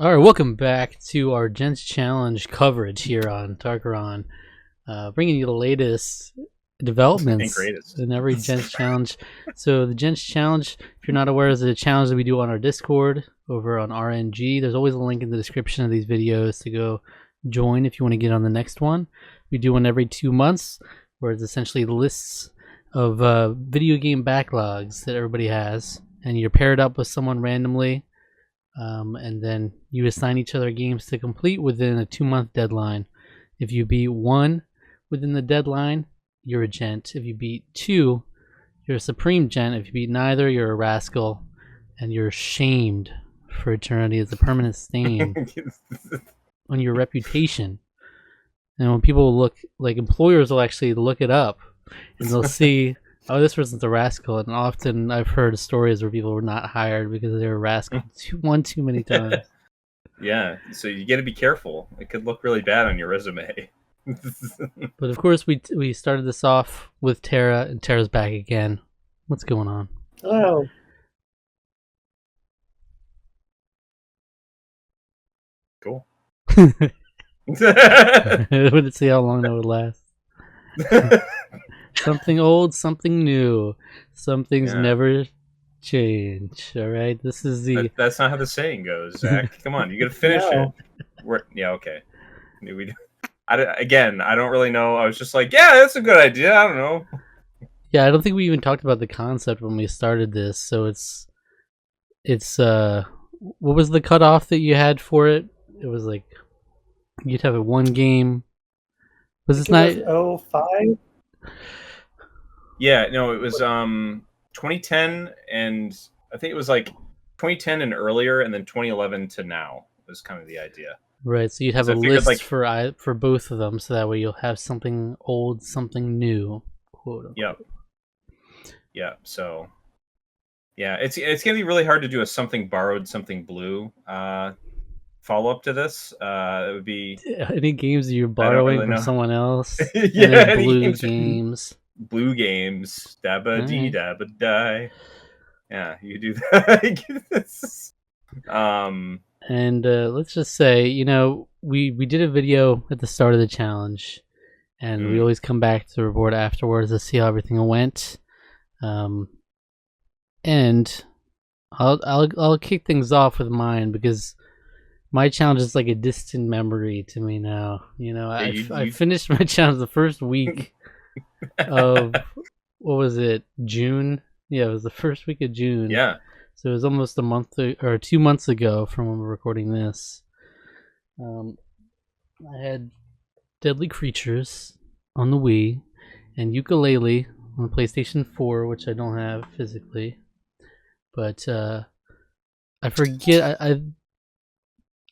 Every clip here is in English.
All right, welcome back to our Gents Challenge coverage here on Tarqaron, bringing you the latest And developments greatest. in every Gents Challenge. So the Gents Challenge, if you're not aware, is a challenge that we do on our Discord over on RNG. There's always a link in the description of these videos to go join if you want to get on the next one. We do one every 2 months, where it's essentially lists of video game backlogs that everybody has, and you're paired up with someone randomly. And then you assign each other games to complete within a 2-month deadline. If you beat 1 within the deadline, you're a gent. If you beat 2, you're a supreme gent. If you beat neither, you're a rascal, and you're shamed for eternity as a permanent stain on your reputation. And when people look, like employers will actually look it up, and they'll see, oh, this person's a rascal. And often I've heard stories where people were not hired because they were rascal one too many times. Yeah, so you got to be careful. It could look really bad on your resume. But of course, we started this off with Tara, and Tara's back again. What's going on? Oh, Cool. Let's see how long that would last. Something old, something new. Some things never change. All right, this is the. That's not how the saying goes, Zach. Come on, you got to finish no. it. Yeah, okay. Again, I don't really know. I was just like, yeah, that's a good idea. I don't know. Yeah, I don't think we even talked about the concept when we started this. So it's what was the cutoff that you had for it? It was like you'd have a one game. Was this not? 05? Yeah, no, it was 2010, and I think it was like 2010 and earlier, and then 2011 to now was kind of the idea. Right, so you'd have a list for both of them, so that way you'll have something old, something new, quote unquote. Yep. Yeah. So, yeah, it's gonna be really hard to do a something borrowed, something blue follow up to this. It would be any games you're borrowing from someone else. Yeah, blue games. Blue games. Dabba dee dabba die. Yeah, you do that. And let's just say, we did a video at the start of the challenge, and we always come back to the report afterwards to see how everything went. And I'll kick things off with mine, because my challenge is like a distant memory to me now. I finished my challenge the first week of what was it, June? Yeah, it was the first week of June. Yeah. So it was almost a month or 2 months ago from when we're recording this. I had Deadly Creatures on the Wii and Yooka-Laylee on the PlayStation 4, which I don't have physically. But I forget.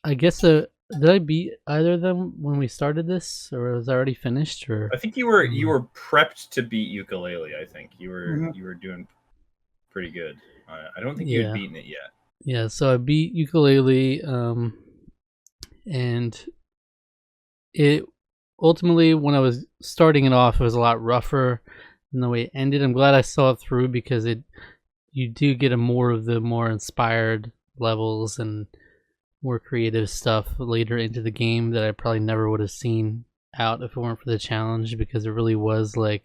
I guess did I beat either of them when we started this, or was I already finished? Or I think you were prepped to beat Yooka-Laylee. I think you were doing pretty good. I don't think you had beaten it yet. Yeah, so I beat Yooka-Laylee, and it ultimately, when I was starting it off, it was a lot rougher than the way it ended. I'm glad I saw it through, because you do get more of the more inspired levels and more creative stuff later into the game that I probably never would have seen out if it weren't for the challenge, because it really was like,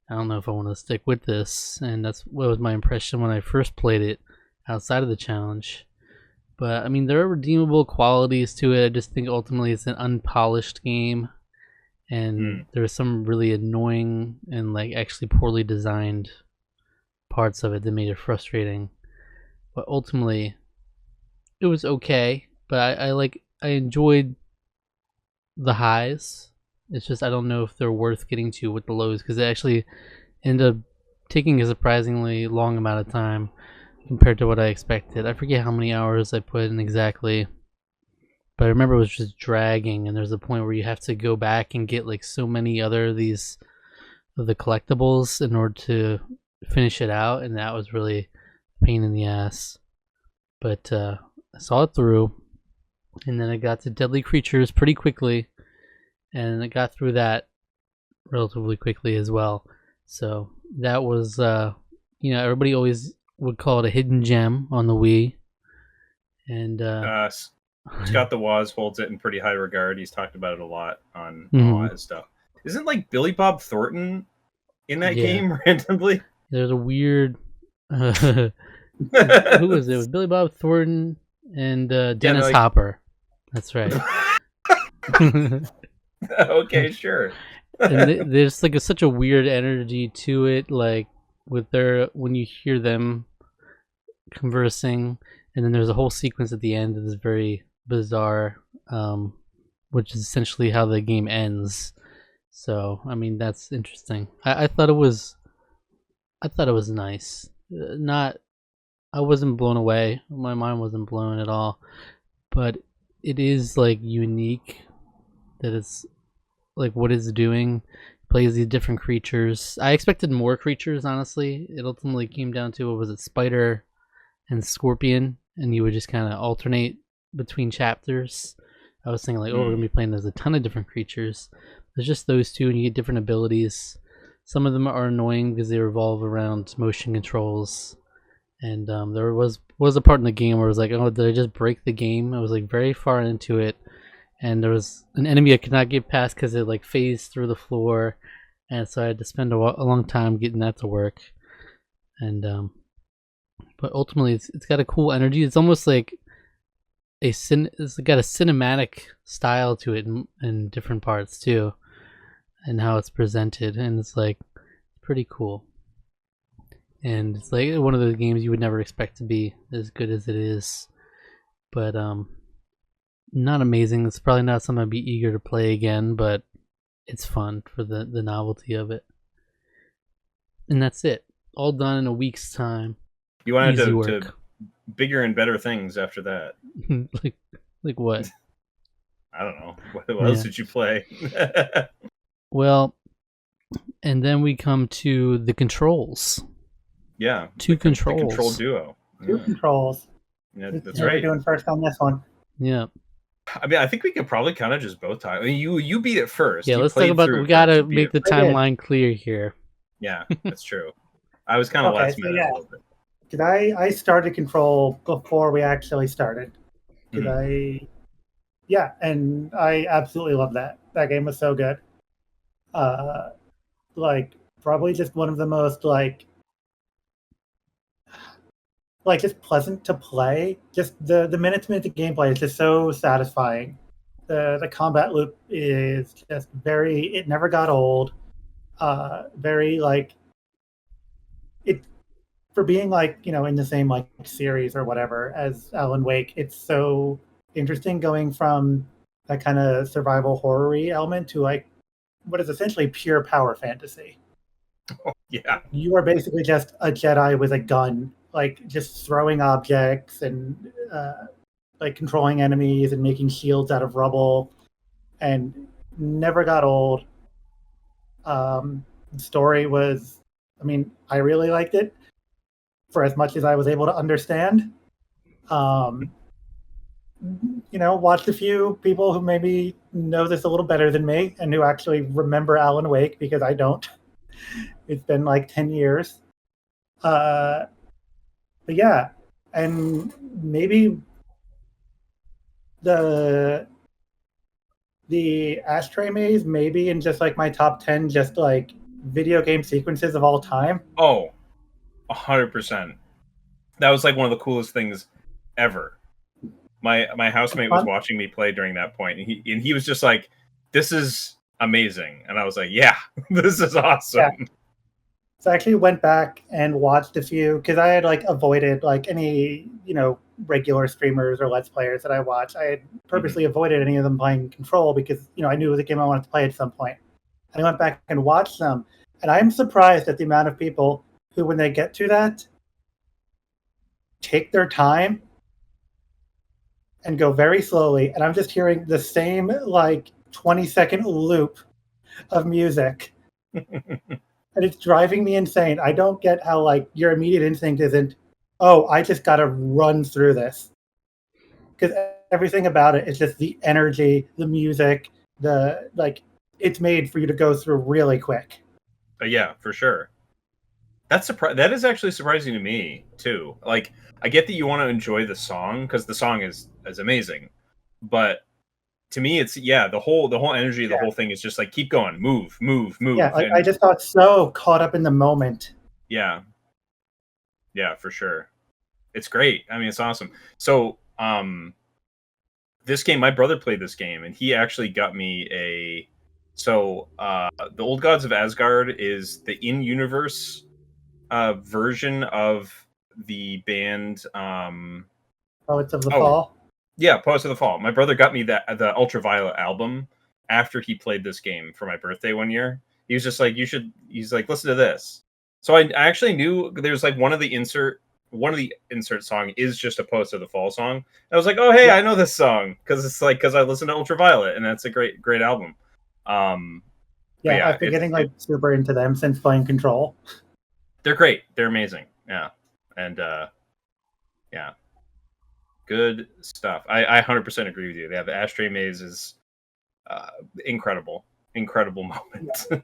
I don't know if I want to stick with this, and that's what was my impression when I first played it outside of the challenge. But I mean, there are redeemable qualities to it. I just think ultimately it's an unpolished game, and there are some really annoying and like actually poorly designed parts of it that made it frustrating. But ultimately, it was okay. But I enjoyed the highs. It's just I don't know if they're worth getting to with the lows, because it actually ended up taking a surprisingly long amount of time compared to what I expected. I forget how many hours I put in exactly, but I remember it was just dragging, and there's a point where you have to go back and get like so many other of the collectibles in order to finish it out, and that was really a pain in the ass. But I saw it through, and then I got to Deadly Creatures pretty quickly, and I got through that relatively quickly as well. So that was, everybody always would call it a hidden gem on the Wii. And Scott the Woz holds it in pretty high regard. He's talked about it a lot on Mhm. his stuff. Isn't like Billy Bob Thornton in that Yeah, game randomly? there's a weird. Who was it? It was Billy Bob Thornton and Yeah, Dennis like Hopper. That's right. And okay, sure. there's like such a weird energy to it, like with their when you hear them conversing, and then there's a whole sequence at the end that is very bizarre, which is essentially how the game ends. So I mean that's interesting. I thought it was nice. Not I wasn't blown away. My mind wasn't blown at all, but it is like unique that it's like what it's doing. It plays these different creatures. I expected more creatures, honestly. It ultimately came down to what was it, spider and scorpion, and you would just kind of alternate between chapters. I was thinking like, oh, we're gonna be playing as a ton of different creatures. There's just those two, and you get different abilities. Some of them are annoying because they revolve around motion controls. And there was a part in the game where I was like, oh, did I just break the game? I was like very far into it, and there was an enemy I could not get past because it like phased through the floor, and so I had to spend a long time getting that to work. And but ultimately, it's got a cool energy. It's almost like it's got a cinematic style to it in different parts too, and how it's presented, and it's like pretty cool. And it's like one of those games you would never expect to be as good as it is, but not amazing. It's probably not something I'd be eager to play again, but it's fun for the novelty of it. And that's it. All done in a week's time. You wanted Easy to work. bigger and better things after that. like what? I don't know. What else did you play? Well, and then we come to the controls. Yeah, Two controls. The control duo. Two controls. Yeah, that's We're right. doing first on this one. Yeah. I mean, I think we could probably kind of just both talk. I mean, you beat it first. Yeah, You let's talk about. We gotta make the timeline clear here. Yeah, that's true. I was kind of last minute a little bit. Because I started Control before we actually started. Because and I absolutely love that. That game was so good. Like probably just one of the most like just pleasant to play. Just the minute-to-minute gameplay is just so satisfying. The combat loop is just very. It never got old. Very like it for being like in the same like series or whatever as Alan Wake. It's so interesting going from that kind of survival horror-y element to like what is essentially pure power fantasy. Oh, yeah, you are basically just a Jedi with a gun, like just throwing objects and like controlling enemies and making shields out of rubble, and never got old. The story was, I mean, I really liked it for as much as I was able to understand. Watched a few people who maybe know this a little better than me and who actually remember Alan Wake because I don't. It's been like 10 years. But yeah, and maybe the Ashtray Maze maybe in just like my top 10 just like video game sequences of all time. Oh, 100%. That was like one of the coolest things ever. My housemate was watching me play during that point, and he was just like, "This is amazing," and I was like, "Yeah, this is awesome." Yeah. So I actually went back and watched a few because I had like avoided like any regular streamers or Let's Players that I watch. I had purposely avoided any of them playing Control because I knew it was a game I wanted to play at some point. And I went back and watched them, and I'm surprised at the amount of people who, when they get to that, take their time and go very slowly, and I'm just hearing the same like 20-second loop of music. And it's driving me insane. I don't get how like your immediate instinct isn't, oh, I just gotta run through this. Because everything about it is just the energy, the music, the like it's made for you to go through really quick. Yeah, for sure. That is actually surprising to me too. Like, I get that you want to enjoy the song because the song is amazing, but to me, it's the whole energy of the whole thing is just like keep going, move. Yeah, And I just got so caught up in the moment. yeah, for sure. It's great. I mean, it's awesome. So, this game, my brother played this game, and he actually got me a. So, the Old Gods of Asgard is the in-universe version of the band. Poets of the Fall. Yeah, Poets of the Fall. My brother got me the Ultraviolet album after he played this game for my birthday one year. He was just like, "You should." He's like, "Listen to this." So I actually knew there's like one of the insert song is just a Poets of the Fall song. And I was like, "Oh, hey, I know this song because I listened to Ultraviolet, and that's a great album." I've been getting like super into them since playing Control. They're great. They're amazing. Yeah, and yeah. Good stuff. I 100% agree with you. They have the Ashtray Maze is incredible moment. Yeah.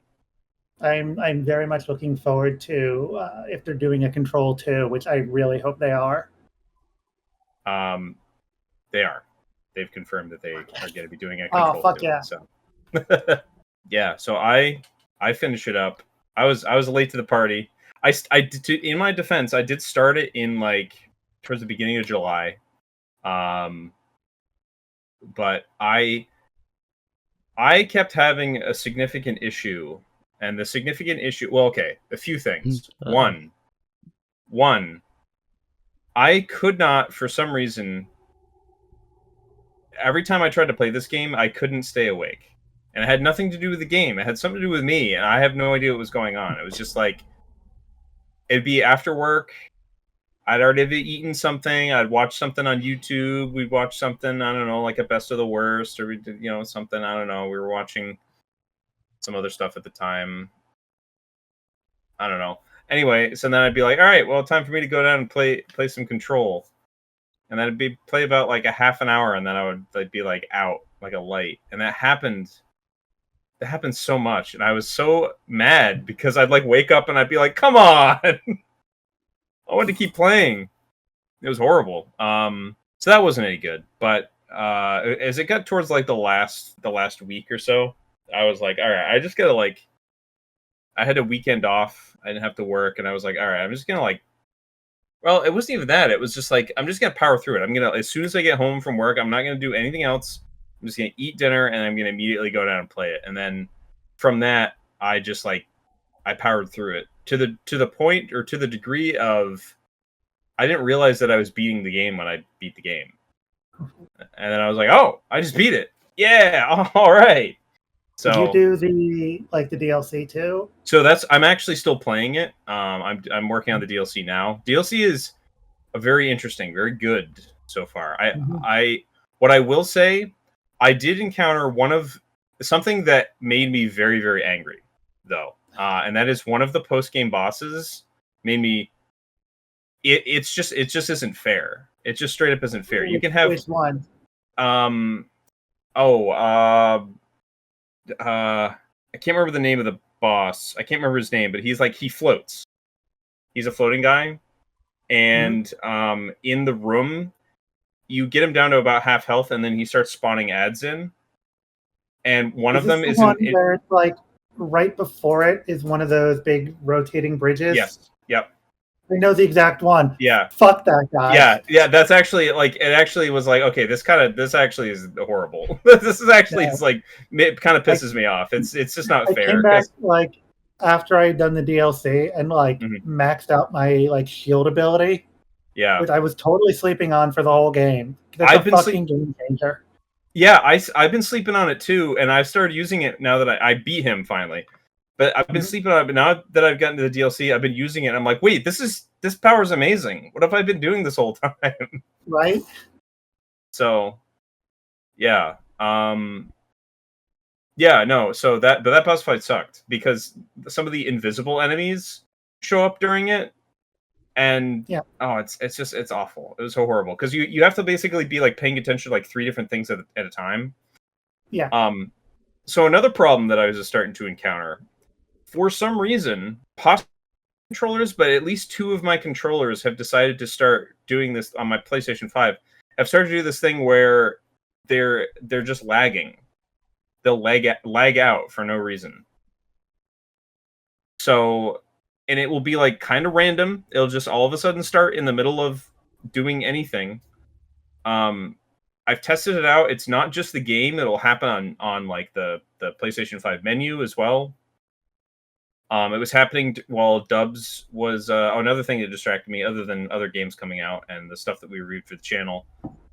I'm very much looking forward to if they're doing a Control 2, which I really hope they are. They are. They've confirmed that they are going to be doing a Control 2. Oh, fuck yeah. So. Yeah, so I finished it up. I was late to the party. In my defense, I did start it in like towards the beginning of July. But I kept having a significant issue, and the significant issue. Well, okay, a few things. One, I could not, for some reason. Every time I tried to play this game, I couldn't stay awake, and it had nothing to do with the game. It had something to do with me, and I have no idea what was going on. It was just like it'd be after work. I'd already eaten something. I'd watch something on YouTube. We'd watch something, I don't know, like a best of the worst, or we did, something, I don't know. We were watching some other stuff at the time. I don't know. Anyway, so then I'd be like, all right, well, time for me to go down and play some Control. And then it'd play about like a half an hour, and then I'd be like out like a light. And that happened so much. And I was so mad because I'd like wake up and I'd be like, come on. I wanted to keep playing. It was horrible. So that wasn't any good. But as it got towards like the last week or so, I was like, all right, I just gotta like. I had a weekend off. I didn't have to work, and I was like, all right, I'm just gonna like. Well, it wasn't even that. It was just like I'm just gonna power through it. I'm gonna as soon as I get home from work, I'm not gonna do anything else. I'm just gonna eat dinner, and I'm gonna immediately go down and play it. And then from that, I just like I powered through it to the point or to the degree of I didn't realize that I was beating the game when I beat the game. And then I was like, "Oh, I just beat it! Yeah, all right." So did you do the DLC too? So I'm actually still playing it. I'm working on the DLC now. DLC is a very interesting, very good so far. What I will say, I did encounter something that made me very, very angry though. And that is one of the post-game bosses made me. It just isn't fair. It just straight up isn't fair. You can have which one? I can't remember the name of the boss. I can't remember his name, but he floats. He's a floating guy, and in the room, you get him down to about half health, and then he starts spawning ads in. And one of them is where it's like right before it is one of those big rotating bridges. Yes. Yep. I know the exact one. Yeah. Fuck that guy. Yeah. That's actually like it. Actually, was like okay. This actually is horrible. This is actually it's like it kind of pisses me off. It's just not fair. I came back like after I had done the DLC and like maxed out my like shield ability. Yeah. Which I was totally sleeping on for the whole game. That's a fucking game changer. Yeah, I've been sleeping on it too, and I've started using it now that I beat him finally. But I've been sleeping on it, but now that I've gotten to the DLC, I've been using it. And I'm like, wait, this power is amazing. What have I been doing this whole time? Right. So, yeah, yeah, no. So that boss fight sucked because some of the invisible enemies show up during it, and it's awful. It was so horrible because you have to basically be like paying attention to like 3 different things at a time. Yeah. So another problem that I was just starting to encounter. For some reason, possibly controllers, but at least 2 of my controllers have decided to start doing this on my PlayStation 5. I've started to do this thing where they're just lagging. They'll lag out for no reason. So, and it will be like kind of random. It'll just all of a sudden start in the middle of doing anything. I've tested it out. It's not just the game. It'll happen on like the PlayStation 5 menu as well. It was happening while Dubs was another thing that distracted me, other than other games coming out and the stuff that we reviewed for the channel.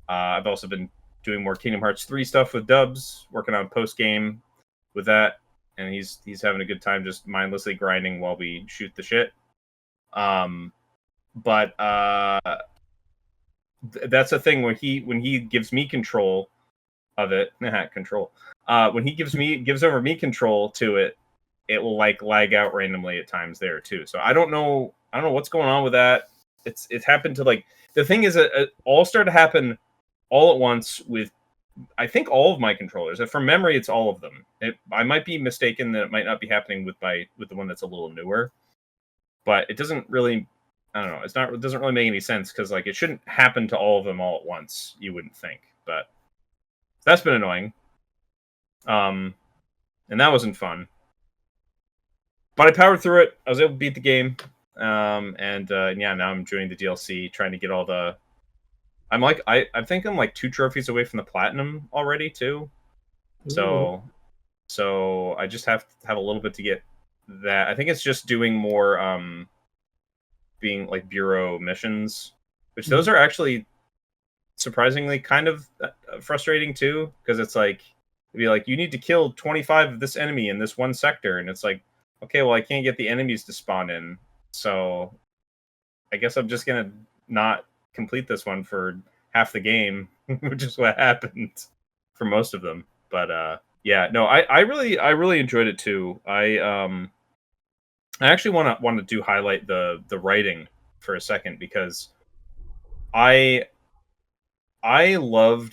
I've also been doing more Kingdom Hearts 3 stuff with Dubs, working on post game with that, and he's having a good time just mindlessly grinding while we shoot the shit. But that's the thing when he gives me control of it. Control. When he gives over me control to it, it will like lag out randomly at times there too. So I don't know what's going on with that. It happened to like the thing is it all started to happen all at once with I think all of my controllers. From memory, it's all of them. I might be mistaken that it might not be happening with the one that's a little newer, but it doesn't really. I don't know. It doesn't really make any sense because like it shouldn't happen to all of them all at once. You wouldn't think, but that's been annoying. And that wasn't fun. But I powered through it. I was able to beat the game. And now I'm doing the DLC, trying to get all the. I think I'm like 2 trophies away from the platinum already too. So I just have to have a little bit to get that. I think it's just doing more being like bureau missions, which those are actually surprisingly kind of frustrating too, because it's like it'd be like you need to kill 25 of this enemy in this one sector, and it's like, okay, well I can't get the enemies to spawn in, so I guess I'm just gonna not complete this one for half the game, which is what happened for most of them. But I really enjoyed it too. I actually want to highlight the writing for a second, because I love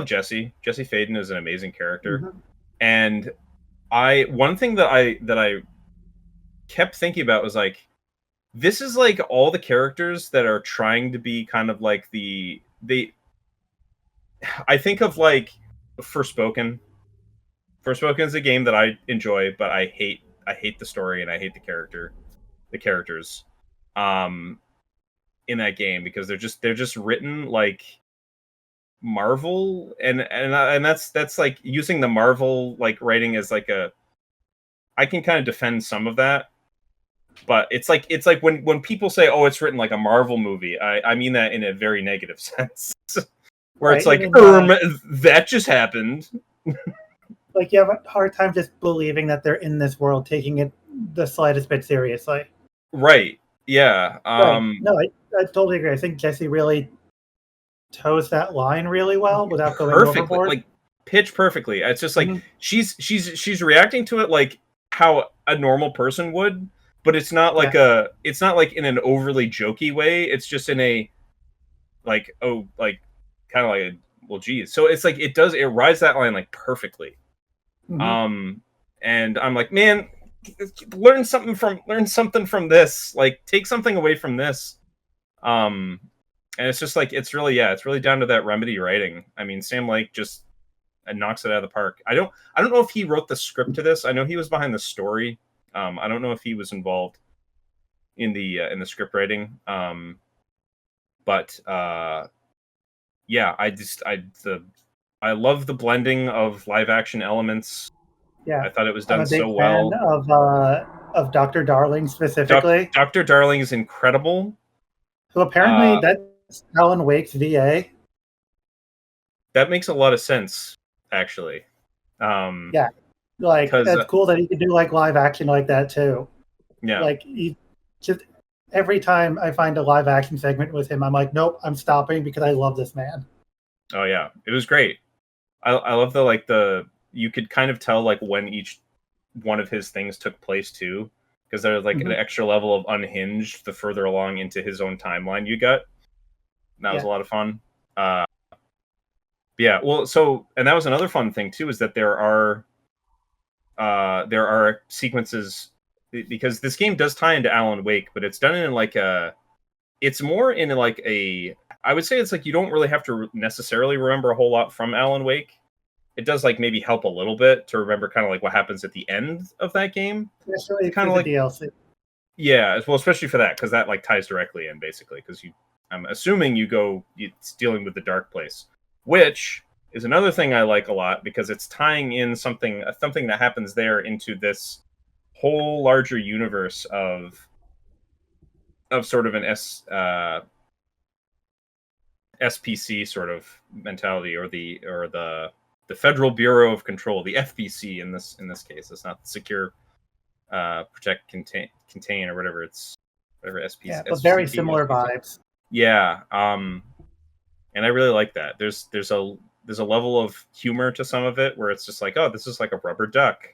Jesse. Jesse Faden is an amazing character, and one thing that I kept thinking about was like, this is like all the characters that are trying to be kind of like I think of like Forspoken. Forspoken is a game that I enjoy, but I hate the story and I hate the characters in that game, because they're just written like Marvel, and that's like using the Marvel like writing as like I can kind of defend some of that, but it's like when people say, oh, it's written like a Marvel movie, I mean that in a very negative sense. Where it's like, that just happened. Like, you have a hard time just believing that they're in this world, taking it the slightest bit seriously. Right. Yeah. Right. No, I totally agree. I think Jesse really toes that line really well without going overboard. Like pitch perfectly. It's just like she's reacting to it like how a normal person would, but it's not like it's not like in an overly jokey way. It's just in a like, oh, like kind of like well, geez. So it's like it rides that line like perfectly. And I'm like, man, learn something from this. Like, take something away from this. And it's just like it's really down to that Remedy writing. I mean, Sam Lake just knocks it out of the park. I don't know if he wrote the script to this. I know he was behind the story. I don't know if he was involved in the script writing. But I love the blending of live action elements. Yeah, I thought it was I'm done a big so fan well. Of Dr. Darling specifically. Dr. Darling is incredible. Who apparently that's Alan Wake's VA. That makes a lot of sense, actually. Yeah, like that's cool that he can do like live action like that too. Yeah, like he just every time I find a live action segment with him, I'm like, nope, I'm stopping because I love this man. Oh yeah, it was great. I love you could kind of tell like when each one of his things took place too, because there's like an extra level of unhinged the further along into his own timeline you got. That was a lot of fun. Yeah, well, so, and that was another fun thing too, is that there are sequences, because this game does tie into Alan Wake, but it's done in like it's more in like a I would say it's like you don't really have to necessarily remember a whole lot from Alan Wake. It does like maybe help a little bit to remember kind of like what happens at the end of that game. Especially kind of for like the DLC. Yeah, well, especially for that, because that like ties directly in basically. Because I'm assuming it's dealing with the dark place, which is another thing I like a lot because it's tying in something that happens there into this whole larger universe of sort of an SPC sort of mentality, or the Federal Bureau of Control, the FBC in this case. It's not secure, protect, contain, or whatever SPC. Yeah, but very similar vibes. Yeah, and I really like that. There's a level of humor to some of it where it's just like, oh, this is like a rubber duck.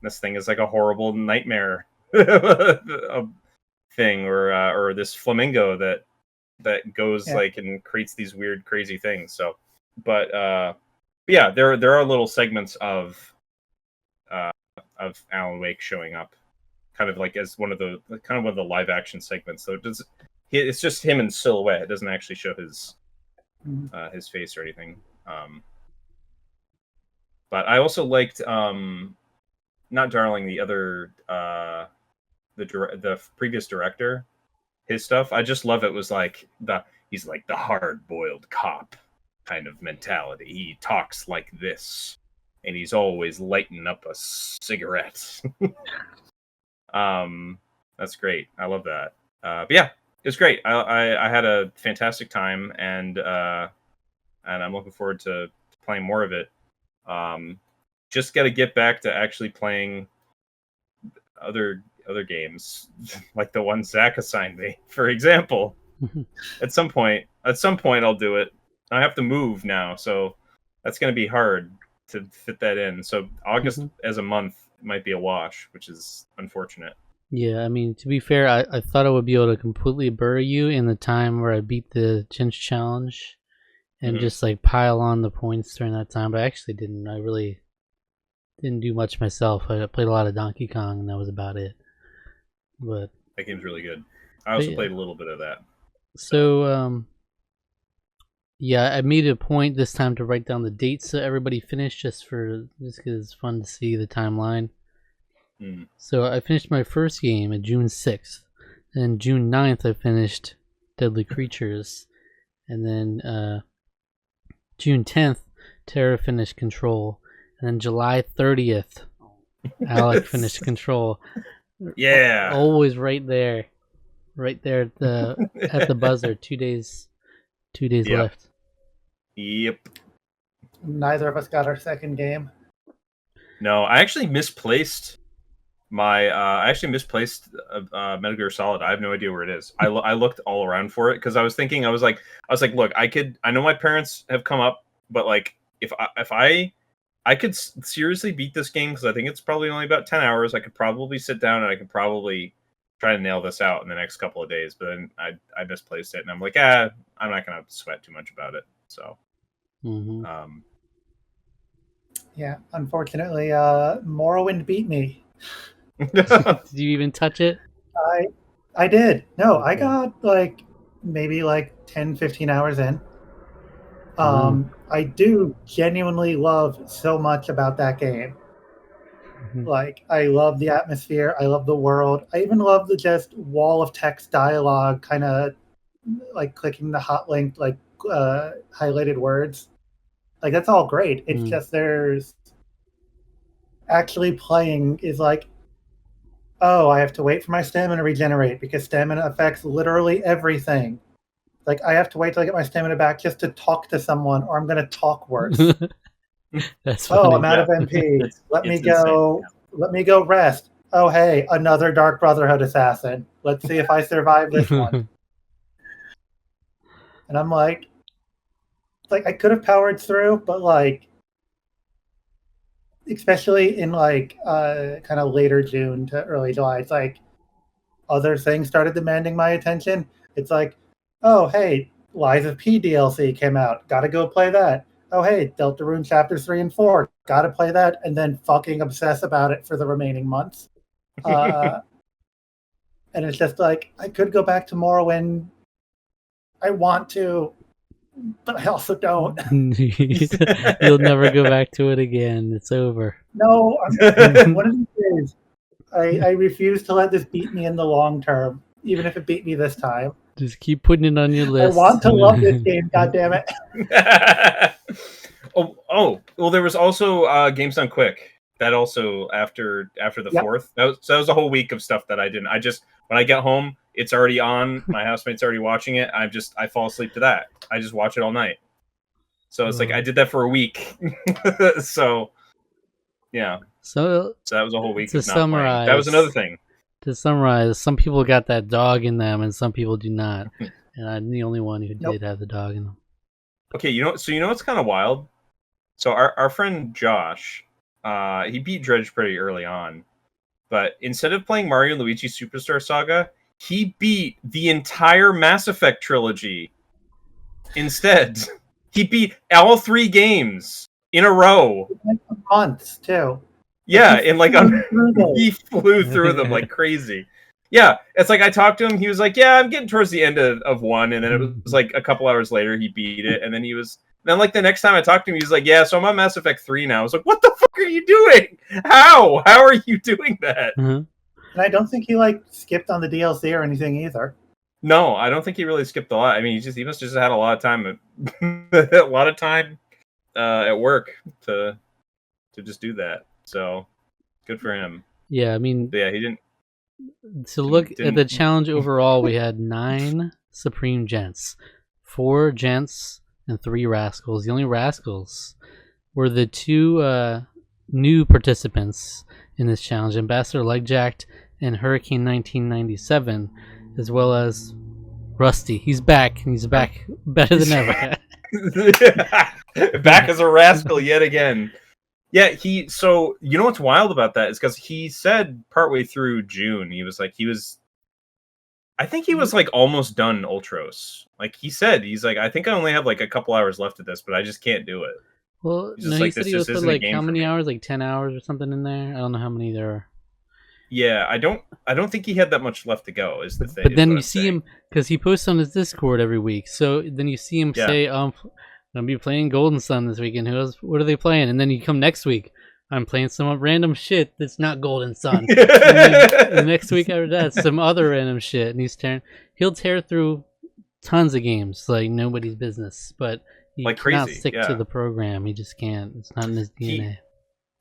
This thing is like a horrible nightmare thing, or this flamingo that goes like and creates these weird, crazy things. So, but yeah, there are little segments of Alan Wake showing up, kind of like as one of the live action segments. So it's just him in silhouette. It doesn't actually show his face or anything. But I also liked not Darling, the other the previous director, his stuff. I just love it. Was like he's like the hard-boiled cop kind of mentality. He talks like this, and he's always lighting up a cigarette. That's great. I love that. But yeah, it was great. I had a fantastic time, and I'm looking forward to playing more of it. Just got to get back to actually playing other games, like the one Zach assigned me, for example. At some point I'll do it. I have to move now, so that's going to be hard to fit that in. So August as a month might be a wash, which is unfortunate. Yeah, I mean, to be fair, I thought I would be able to completely bury you in the time where I beat the Gents challenge and just like pile on the points during that time, but I actually didn't. I really didn't do much myself. I played a lot of Donkey Kong, and that was about it. But that game's really good. I also played a little bit of that. So, yeah, I made it a point this time to write down the dates so everybody finished, just because it's fun to see the timeline. So I finished my first game on June 6th. And June 9th, I finished Deadly Creatures. And then June 10th, Terra finished Control. And then July 30th, Alec finished Control. Yeah. Always right there at the buzzer. 2 days left. Yep. Neither of us got our second game. No, I actually misplaced my Metal Gear Solid. I have no idea where it is. I looked all around for it because I was like, look, I know my parents have come up, but like if I could seriously beat this game, because I think it's probably only about 10 hours. I could probably sit down and I could probably try to nail this out in the next couple of days. But then I misplaced it, and I'm like, I'm not gonna sweat too much about it. So, yeah, unfortunately, Morrowind beat me. Did you even touch it? I did. No, I got like maybe like 10, 15 hours in. I do genuinely love so much about that game. Like, I love the atmosphere. I love the world. I even love the just wall of text dialogue, kind of like clicking the hot link, like highlighted words. Like, that's all great. It's just there's actually playing is like, oh, I have to wait for my stamina to regenerate because stamina affects literally everything. Like, I have to wait till I get my stamina back just to talk to someone, or I'm going to talk worse. That's funny. I'm out of MP. Let me go. Insane. Let me go rest. Oh, hey, another Dark Brotherhood assassin. Let's see if I survive this one. And I'm like, I could have powered through, but like, especially in like kind of later June to early July, it's like other things started demanding my attention. It's like, oh, hey, Lies of P DLC came out. Gotta go play that. Oh, hey, Deltarune Chapters 3 and 4. Gotta play that, and then fucking obsess about it for the remaining months. And it's just like, I could go back to Morrowind I want to, but I also don't. You'll never go back to it again. It's over. No, one of these days, I refuse to let this beat me in the long term, even if it beat me this time. Just keep putting it on your list. I want to love this game, goddammit. Well, there was also Games Done Quick. That also after the Yep. 4th. That was a whole week of stuff that I didn't. I just when I get home, it's already on. My housemate's already watching it. I fall asleep to that. I just watch it all night. So it's like I did that for a week. So yeah. So that was a whole week to of not playing. summarize, That was another thing. To summarize, some people got that dog in them, and some people do not. And I'm the only one who did have the dog in them. Okay, you know what's kind of wild? So our friend Josh, he beat Dredge pretty early on, but instead of playing Mario and Luigi Superstar Saga, he beat the entire Mass Effect trilogy. Instead, he beat all 3 games in a row. Like months too. Yeah, he flew through them like crazy. Yeah, it's like I talked to him. He was like, "Yeah, I'm getting towards the end of 1," and then it was like a couple hours later he beat it, and then like the next time I talked to him, he was like, "Yeah, so I'm on Mass Effect 3 now." I was like, "What the fuck are you doing? How are you doing that?" Uh-huh. And I don't think he like skipped on the DLC or anything either. No, I don't think he really skipped a lot. I mean, he must just had a lot of time, at work to just do that. So good for him. Yeah, I mean, But yeah, he didn't. To look at the challenge overall, we had 9 Supreme Gents, 4 Gents, and 3 Rascals. The only Rascals were the 2 new participants in this challenge, Ambassador Legjacked and Hurricane 1997, as well as Rusty. He's back, and he's back better than ever. Back as a rascal yet again. Yeah, so you know what's wild about that is because he said partway through June, I think he was like almost done Ultros. Like he's like, I think I only have like a couple hours left of this, but I just can't do it. Well, no, he said he was put like how many hours? Like 10 hours or something in there? I don't know how many there are. Yeah, I don't think he had that much left to go, is the thing. But then you see him, because he posts on his Discord every week, so then you see him say, I'm going to be playing Golden Sun this weekend. What are they playing? And then you come next week, I'm playing some random shit that's not Golden Sun. And then the next week after that, some other random shit. And he'll tear through tons of games like nobody's business, but he cannot stick to the program. He just can't. It's not in his DNA.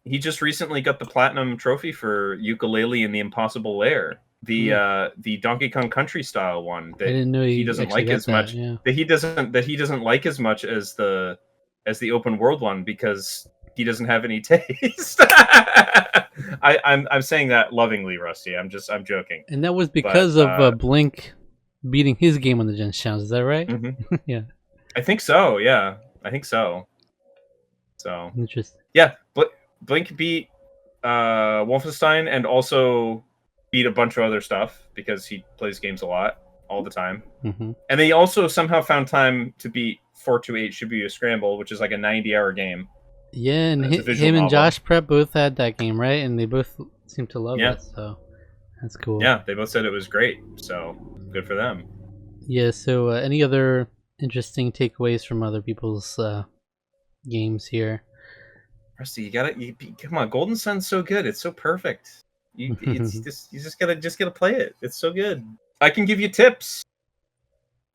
He just recently got the platinum trophy for Yooka-Laylee in the Impossible Lair, the Donkey Kong Country style one that I didn't know he doesn't like as much. Yeah. That he doesn't like as much as the open world one because he doesn't have any taste. I'm saying that lovingly, Rusty. I'm joking. And that was because of Blink beating his game on the Gents Challenge. Is that right? Mm-hmm. Yeah. I think so. Yeah, I think so. So interesting. Yeah, Blink beat Wolfenstein and also beat a bunch of other stuff because he plays games a lot, all the time. Mm-hmm. And they also somehow found time to beat 428 Shibuya Scramble, which is like a 90-hour game. Yeah, and him and Josh Prep both had that game, right? And they both seem to love it, so that's cool. Yeah, they both said it was great, so good for them. Yeah, so any other interesting takeaways from other people's games here? Rusty, come on. Golden Sun's so good. It's so perfect. You just gotta play it. It's so good. I can give you tips.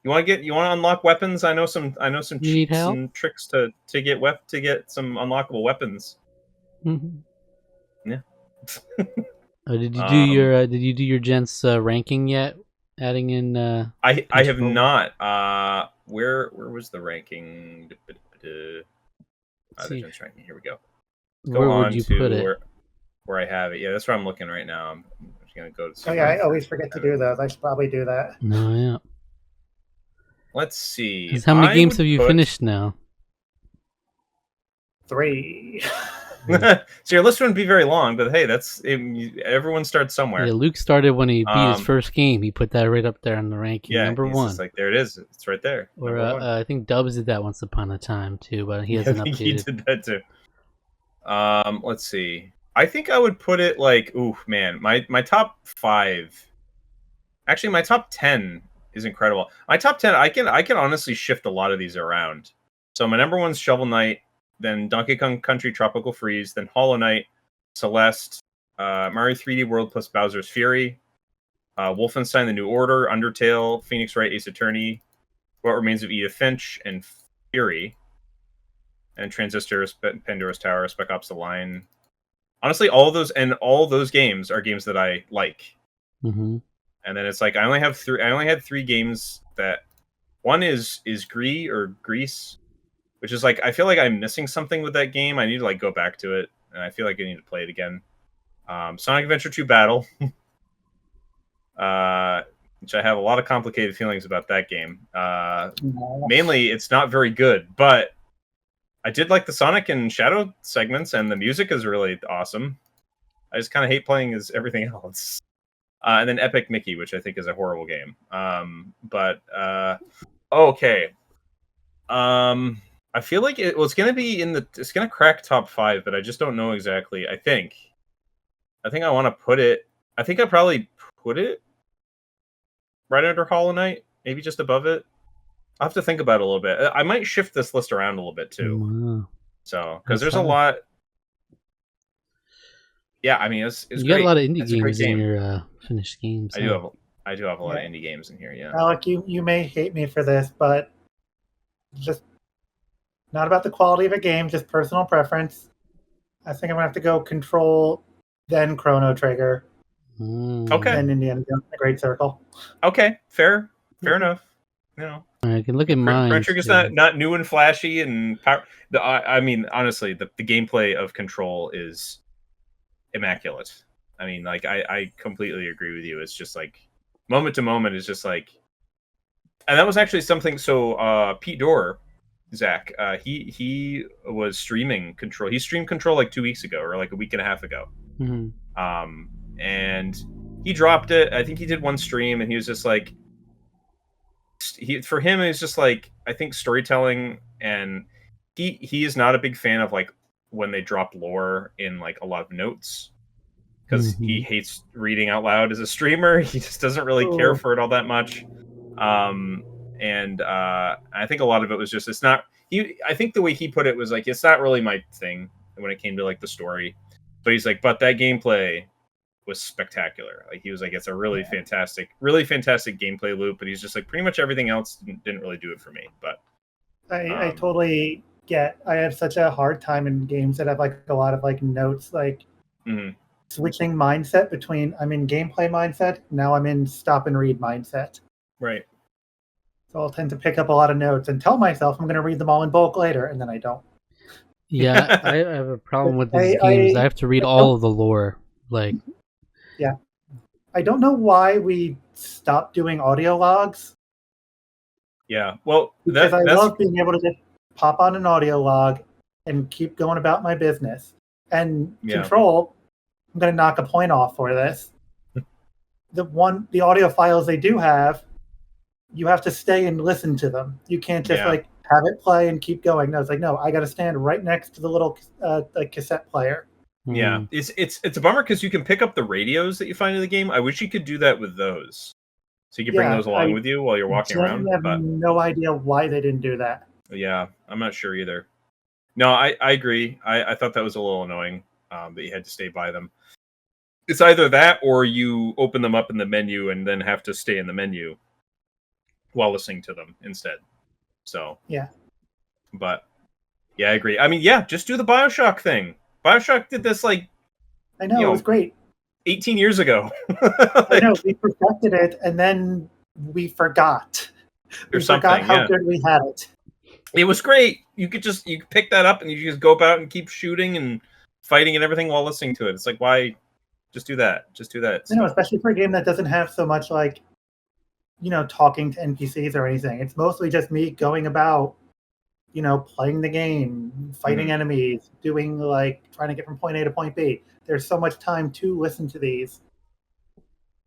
You want to unlock weapons? I know some cheats and tricks to get some unlockable weapons. Mm-hmm. Yeah. Did you do your Gents ranking yet? Adding in I have not. Where was the ranking? The Gents ranking. Here we go. Where would you put it? Where I have it. Yeah, that's where I'm looking right now. I'm just gonna go to. Oh yeah, I always forget to do those. I should probably do that. No, yeah. Let's see. How many games have you finished now? 3. So your list wouldn't be very long, but hey, everyone starts somewhere. Yeah, Luke started when he beat his first game. He put that right up there on the ranking. Yeah, number 1. Just like there it is. It's right there. Or I think Dubs did that once upon a time too, but he hasn't updated. He did that too. Let's see. I think I would put it like, ooh, man, my top 5. Actually, my top 10 is incredible. My top 10, I can honestly shift a lot of these around. So my number one's Shovel Knight, then Donkey Kong Country Tropical Freeze, then Hollow Knight, Celeste, Mario 3D World plus Bowser's Fury, Wolfenstein: The New Order, Undertale, Phoenix Wright Ace Attorney, What Remains of Edith Finch, and Fury, and Transistor, Pandora's Tower, Spec Ops: The Line. Honestly, all those games are games that I like. Mm-hmm. And then it's like I only had 3 games that one is Grease, which is like I feel like I'm missing something with that game. I need to like go back to it, and I feel like I need to play it again. Sonic Adventure 2 Battle, which I have a lot of complicated feelings about that game. Mainly, it's not very good, but I did like the Sonic and Shadow segments, and the music is really awesome. I just kind of hate playing as everything else. And then Epic Mickey, which I think is a horrible game. Okay. I feel like it's going to be it's going to crack top 5, but I just don't know exactly. I think I want to put it. I think I probably put it right under Hollow Knight, maybe just above it. I'll have to think about it a little bit. I might shift this list around a little bit too. Wow. So, because there's a lot. Yeah, I mean, it's you great. got a lot of indie It's games in your finished games. I do have a lot of indie games in here. Yeah, Alec, you may hate me for this, but just not about the quality of a game, just personal preference. I think I'm gonna have to go Control, then Chrono Trigger, Okay. then Indiana Jones: The Great Circle. Okay, fair enough. You know, I can look at mine. Chrono Trigger's not new and flashy and power. I mean, honestly, the gameplay of Control is immaculate. I mean, like I completely agree with you. It's just like moment to moment is just like, and that was actually something. So Pete Dorr, Zach, he was streaming Control. He streamed Control like 2 weeks ago or like a week and a half ago. Mm-hmm. And he dropped it. I think he did one stream, and he was just like, for him, it's just like I think storytelling, and he is not a big fan of like when they drop lore in like a lot of notes, because he hates reading out loud as a streamer. He just doesn't really care for it all that much. And I think a lot of it was just it's not. I think the way he put it was like it's not really my thing when it came to like the story. But he's like, but that gameplay was spectacular. Like he was like, it's a really fantastic gameplay loop. But he's just like, pretty much everything else didn't really do it for me. But I totally get. I have such a hard time in games that have like a lot of like notes, like switching mindset between I'm in gameplay mindset, now I'm in stop and read mindset. Right. So I'll tend to pick up a lot of notes and tell myself I'm going to read them all in bulk later, and then I don't. Yeah, I have a problem with these games. I have to read all of the lore. Like, yeah, I don't know why we stopped doing audio logs. Yeah, well, because I love being able to just pop on an audio log and keep going about my business. And Control, I'm going to knock a point off for this. The audio files they do have, you have to stay and listen to them. You can't just like have it play and keep going. No, it's like, no, I got to stand right next to the little like cassette player. Yeah, it's a bummer because you can pick up the radios that you find in the game. I wish you could do that with those, so you could bring those along with you while you're walking around. I have no idea why they didn't do that. Yeah, I'm not sure either. No, I agree. I thought that was a little annoying that you had to stay by them. It's either that or you open them up in the menu and then have to stay in the menu while listening to them instead. So yeah, but yeah, I agree. I mean, yeah, just do the BioShock thing. BioShock did this like I know, it was great 18 years ago. I know, we perfected it and then we forgot. We forgot how good we had it. It was great. You could pick that up and you just go about and keep shooting and fighting and everything while listening to it. It's like, why just do that? Just do that. You know, especially for a game that doesn't have so much like, talking to NPCs or anything. It's mostly just me going about, playing the game, fighting enemies, doing like trying to get from point A to point B. There's so much time to listen to these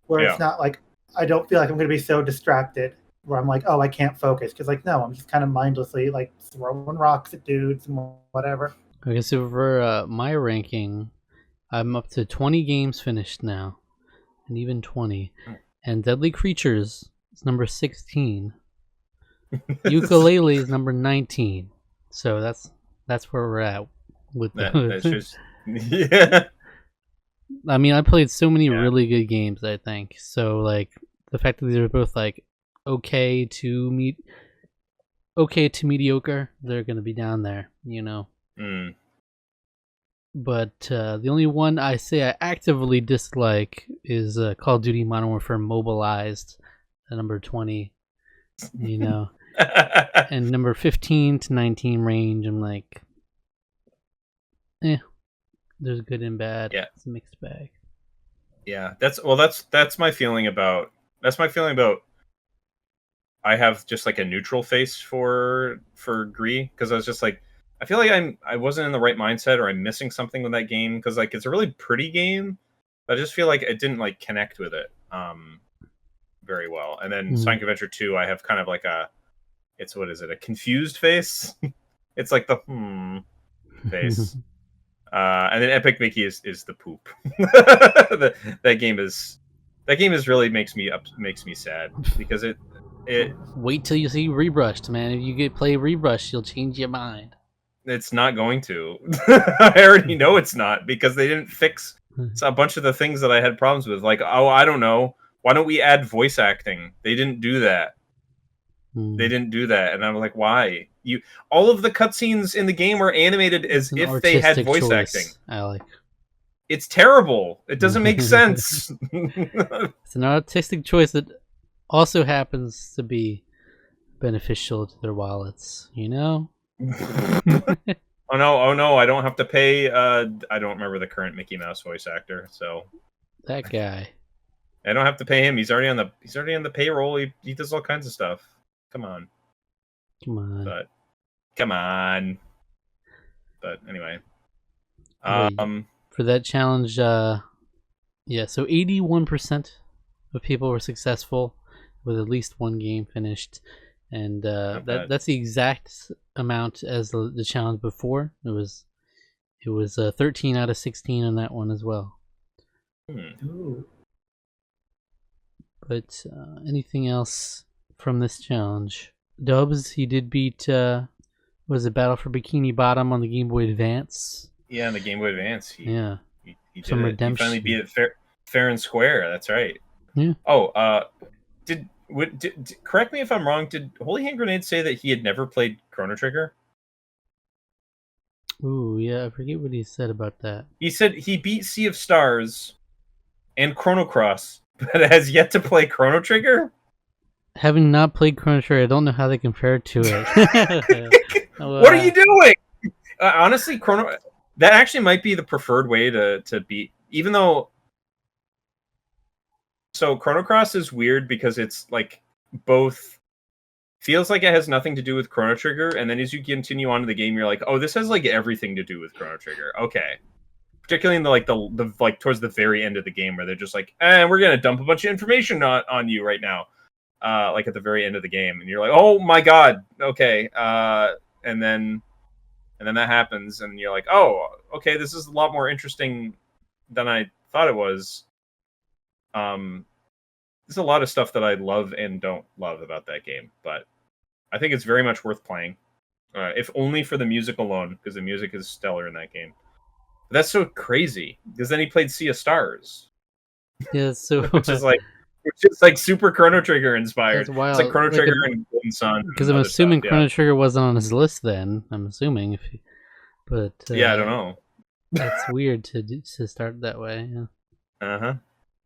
where it's not like, I don't feel like I'm going to be so distracted where I'm like, oh, I can't focus. Because like, no, I'm just kind of mindlessly like throwing rocks at dudes and whatever. Okay, so for my ranking, I'm up to 20 games finished now. And even 20. And Deadly Creatures is number 16. Ukulele is number 19. So that's where we're at with that's just yeah. I mean, I played so many really good games, I think. So like the fact that these are both like okay to mediocre, they're going to be down there, you know. But the only one I say I actively dislike is Call of Duty Modern Warfare Mobilized, number 20, you know. And number 15 to 19 range, I'm like, there's good and bad. Yeah. It's a mixed bag. Yeah, that's my feeling about I have just like a neutral face for Gree, because I was just like, I feel like I wasn't in the right mindset, or I'm missing something with that game, because like it's a really pretty game, but I just feel like it didn't like connect with it very well. And then Sonic Adventure 2, I have kind of like a confused face. It's like the face. And then Epic Mickey is the poop. that game is really makes me sad, because it wait till you see Rebrushed, man. If you play Rebrushed, you'll change your mind. It's not going to. I already know it's not, because they didn't fix a bunch of the things that I had problems with. Like, I don't know, why don't we add voice acting? They didn't do that. They didn't do that, and I'm like, why? All of the cutscenes in the game are animated as if they had voice acting. Alec, it's terrible. It doesn't make sense. It's an artistic choice that also happens to be beneficial to their wallets, you know. Oh no! I don't have to pay. I don't remember the current Mickey Mouse voice actor, so that guy. I don't have to pay him. He's already on the payroll. He does all kinds of stuff. Come on. But come on. But anyway, for that challenge, so 81% of people were successful with at least one game finished, and that's the exact amount as the challenge before. It was 13 out of 16 on that one as well. But anything else from this challenge? Dubs, he did beat was it Battle for Bikini Bottom on the Game Boy Advance? Yeah, on the Game Boy Advance. He did some it. redemption. He finally beat it fair and square. That's right. Yeah. Oh, did correct me if I'm wrong. Did Holy Hand Grenade say that he had never played Chrono Trigger? Ooh, yeah, I forget what he said about that. He said he beat Sea of Stars and Chrono Cross, but has yet to play Chrono Trigger. Having not played Chrono Trigger, I don't know how they compare it to it. What are you doing? Honestly, that actually might be the preferred way to beat, even though. So Chrono Cross is weird because it's like both feels like it has nothing to do with Chrono Trigger, and then as you continue on to the game, you're like, oh, this has like everything to do with Chrono Trigger. Okay. Particularly in the like towards the very end of the game, where they're just like, we're gonna dump a bunch of information on you right now. Like at the very end of the game, and you're like, oh my god, okay. And then that happens, and you're like, oh, okay, this is a lot more interesting than I thought it was. There's a lot of stuff that I love and don't love about that game, but I think it's very much worth playing, if only for the music alone, because the music is stellar in that game. But that's so crazy, because then he played Sea of Stars. Yeah, so which is like super Chrono Trigger inspired. It's wild. It's like Chrono Trigger and Golden Sun. Because I'm assuming Chrono Trigger wasn't on his list then. I'm assuming, but I don't know. That's weird to start that way. Yeah. Uh-huh.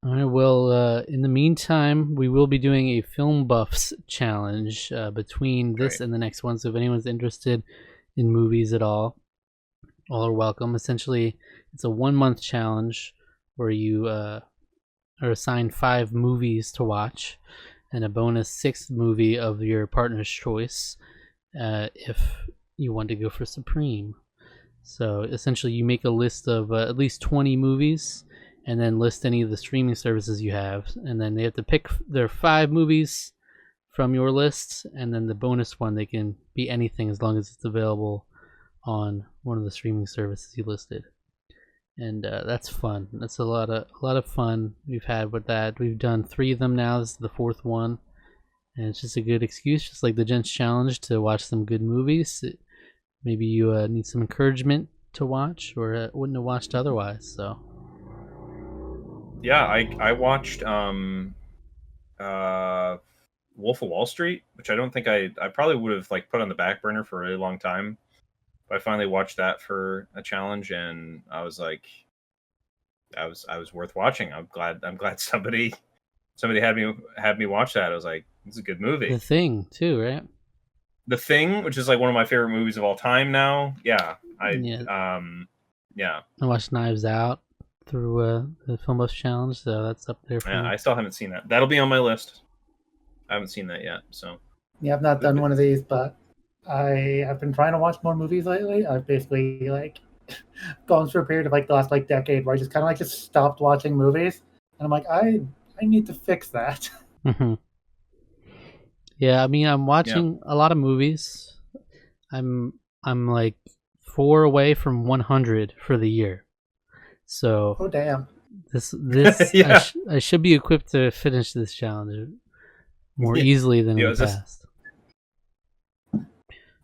All right. Well, in the meantime, we will be doing a Film Buffs challenge between this and the next one. So if anyone's interested in movies at all are welcome. Essentially, it's a 1-month challenge where you are assigned 5 movies to watch, and a bonus 6th movie of your partner's choice if you want to go for Supreme. So essentially, you make a list of at least 20 movies, and then list any of the streaming services you have, and then they have to pick their 5 movies from your list, and then the bonus one, they can be anything as long as it's available on one of the streaming services you listed. And that's fun. That's a lot of fun we've had with that. We've done 3 of them now. This is the 4th one, and it's just a good excuse, just like the Gents Challenge, to watch some good movies. Maybe you need some encouragement to watch, or wouldn't have watched otherwise. So Yeah, I watched Wolf of Wall Street, which I don't think I probably would have like put on the back burner for a really long time. But I finally watched that for a challenge, and I was like, I was worth watching. I'm glad somebody had me watch that. I was like, it's a good movie. The Thing too, right? The Thing, which is like one of my favorite movies of all time now. Yeah, yeah. I watched Knives Out through the Film Buff Challenge, so that's up there for Yeah, me. I still haven't seen that. That'll be on my list. I haven't seen that yet, so. Yeah, I've not done one of these, but I have been trying to watch more movies lately. I've basically like gone through a period of like the last like decade where I just kind of like just stopped watching movies, and I'm like, I need to fix that. Mm-hmm. Yeah, I mean, I'm watching a lot of movies. I'm like 4 away from 100 for the year. So Oh damn! this Yeah. I should be equipped to finish this challenge more easily than in the past.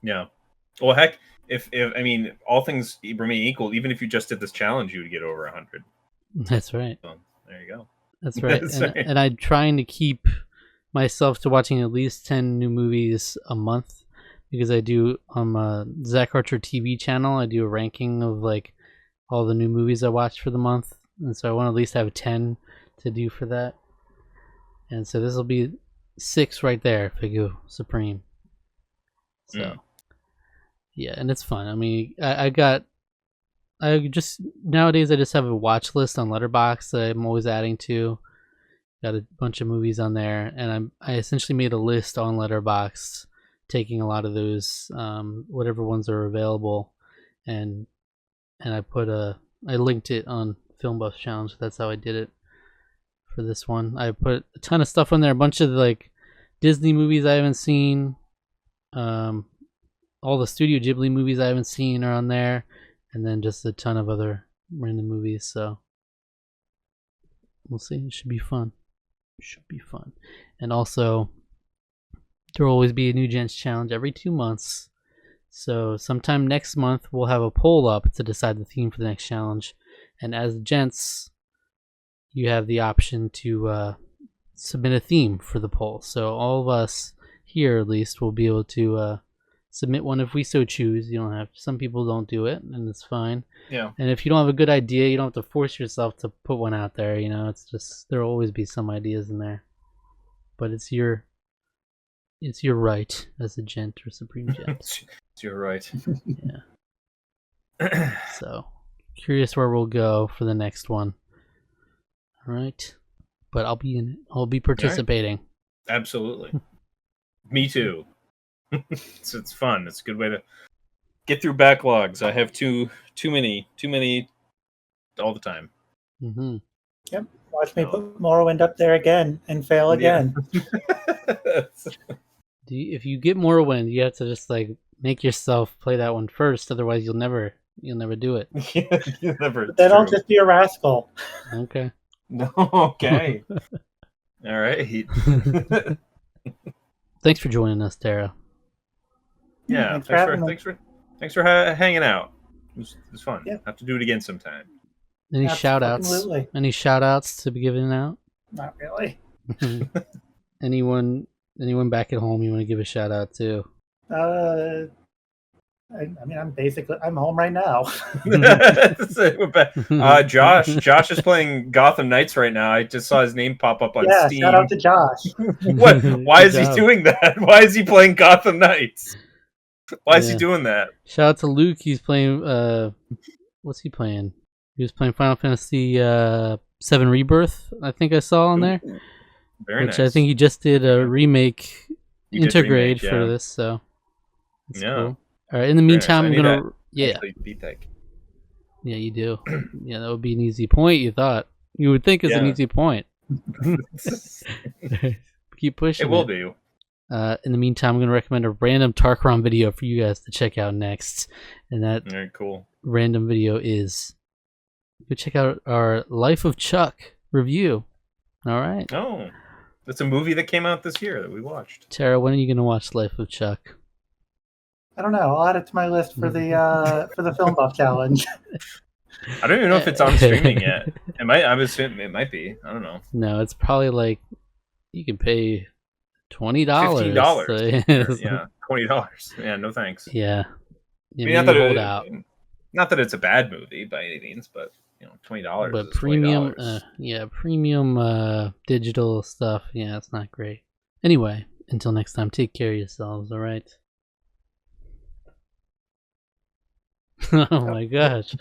Yeah. Well, heck, if I mean, all things remain equal, even if you just did this challenge, you would get over 100. That's right. So, there you go. That's right. And I'm trying to keep myself to watching at least 10 new movies a month, because I do on Zach Archer TV channel, I do a ranking of like all the new movies I watched for the month, and so I want to at least have 10 to do for that. And so this will be 6 right there if I go Supreme. So yeah, and it's fun. I mean, I just nowadays I just have a watch list on Letterboxd that I'm always adding to. Got a bunch of movies on there, and I essentially made a list on Letterboxd, taking a lot of those whatever ones are available, and I linked it on Film Buff Challenge. That's how I did it for this one. I put a ton of stuff on there, a bunch of like Disney movies I haven't seen. All the Studio Ghibli movies I haven't seen are on there, and then just a ton of other random movies. So we'll see. It should be fun. And also, there will always be a new Gents Challenge every 2 months. So sometime next month, we'll have a poll up to decide the theme for the next challenge. And as Gents, you have the option to submit a theme for the poll. So all of us here, at least, will be able to submit one if we so choose. You don't have. Some people don't do it, and it's fine. Yeah. And if you don't have a good idea, you don't have to force yourself to put one out there. You know, it's just there'll always be some ideas in there, but it's your right as a gent or supreme gent. It's your right. Yeah. So curious where we'll go for the next one. All right, but I'll be in it. I'll be participating. Right. Absolutely. Me too. It's fun. It's a good way to get through backlogs. I have too many all the time. Mm-hmm. Yep. Watch me put Morrowind up there again and fail again. If you get Morrowind, you have to just like make yourself play that one first. Otherwise, you'll never do it. You'll never. But then I'll just be a rascal. Okay. Okay. All right. Thanks for joining us, Tara. Yeah, thanks for hanging out. It was fun. Yeah. Have to do it again sometime. Any shout outs? Any shout outs to be given out? Not really. Anyone back at home you want to give a shout out to? I mean, I'm home right now. Josh is playing Gotham Knights right now. I just saw his name pop up on Steam. Shout out to Josh. What? Why is he doing that? Why is he playing Gotham Knights? Why is he doing that? Shout out to Luke. He's playing. What's he playing? He was playing Final Fantasy VII Rebirth. I think I saw on there. Very nice. I think he just did a remake, Intergrade for this. So that's cool. All right. In the meantime, I'm gonna beat that. Yeah, you do. Yeah, that would be an easy point. You thought you would think it's an easy point. Keep pushing. It will be. In the meantime, I'm going to recommend a random Tarqaron video for you guys to check out next. And that very cool. Random video is, go check out our Life of Chuck review. All right. Oh. It's a movie that came out this year that we watched. Tara, when are you gonna watch Life of Chuck? I don't know. I'll add it to my list for the Film Buff Challenge. I don't even know if it's on streaming yet. It might. I'm assuming it might be. I don't know. No, it's probably like you can pay $20. $15. Yeah, $20. Yeah, no thanks. Yeah. I mean, not that it's a bad movie by any means, but $20. But is premium, $20. premium digital stuff. Yeah, it's not great. Anyway, until next time, take care of yourselves. All right. Oh my gosh.